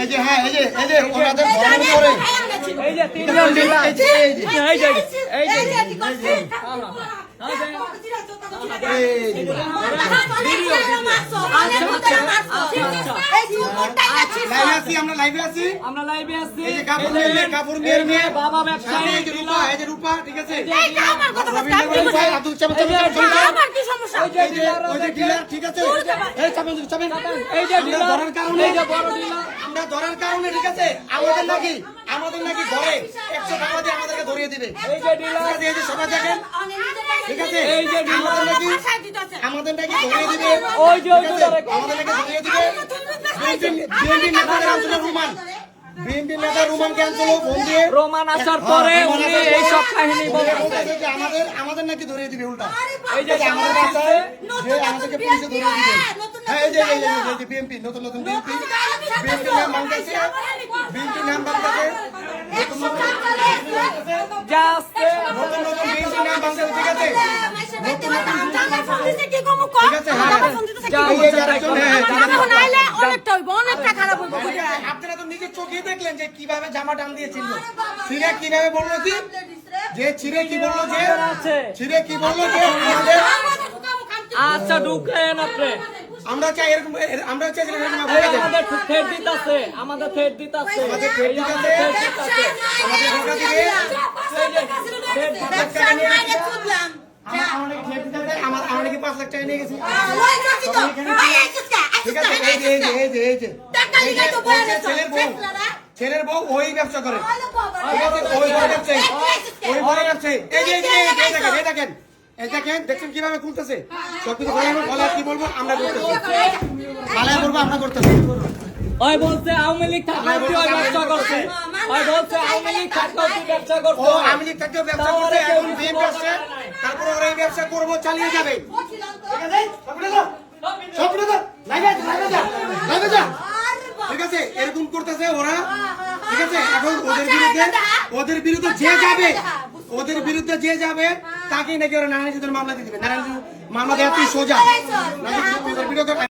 এই যে হ্যাঁ এই যে ওনাদের ঘরের উপরে এই যে তিনজন ডিলার এই যে আমরা লাইভে আছি এই যে কাপুর মেয়ের মেয়ে বাবা ব্যবসায়ী এই যে রূপা ঠিক আছে ঠিক আছে এই যে ডিলার এই যে বড় ডিলার আমরা ধরার কারণে ঠিক আছে আমাদের নাকি ঘরে 100 টাকা দিয়ে আমাদেরকে ধরিয়ে দিবে এই যে ডিলার এই যে সবাই দেখেন ঠিক আছে এই যে আমাদের নাকি ধরিয়ে দিবে ওই যে আমাদের নাকি ধরিয়ে দিবে বিএনপি নেতাদের আলোচনা বিএনপি নেতা রোমান ক্যান্সেল ফোন দিয়ে রোমান আসার পরে উনি এই সব কাহিনী বলতেছে যে আমাদের নাকি ধরিয়ে দিবে উল্টা এই যে আমাদের কাছে যে আমাদেরকে পুলিশে ধরিয়ে দিবে হ্যাঁ এই যে বিএনপি নতুন বিএনপি নাম বাংলাদেশে বিএনপি নাম বাংলাদেশে জাস্ট নতুন বিএনপি নাম বাংলাদেশে ঠিক আছে আপনারা তো নিজের চোখে দেখলেন যে কিভাবে জামা টান দিয়েছিল ছিঁড়ে কিভাবে বললো যে ছিঁড়ে কি বললো যে আচ্ছা ঢুকেন আপনি আমরা চাই এরকম আমরা চাই আমাদের ফের দিতাছে আমাদের ফের দিতাছে আমাদের আমরা কি 5 লাখ টাকা নিয়ে গেছি ঠিক আছে এই যে ছেলের বউ ওই ব্যবসা করে ওই বড় ব্যবসায়ী এই দেখেন দেখছেন কিভাবে খুলতেছে সবকিছু কি বলবো আমরা করতেছি আমরা করতেছি ওই বলছে আওয়ামী লীগ থাকলেও ওই ব্যবসা করছে ওই বলছে আওয়ামী লীগ থাকলেও ব্যবসা করছে ও আওয়ামী লীগ থাকলেও ব্যবসা করছে এখন বিএনপি আসছে তারপর ওরা এই ব্যবসা করবো চালিয়ে যাবে ঠিক আছে এরকম করতেছে ওরা ঠিক আছে এখন ওদের বিরুদ্ধে যে যাবে তাকেই নাকি ওরা নারায়ণ মামলা দিয়ে দিবে নারায়ণ মামলা দেওয়া তুই সোজা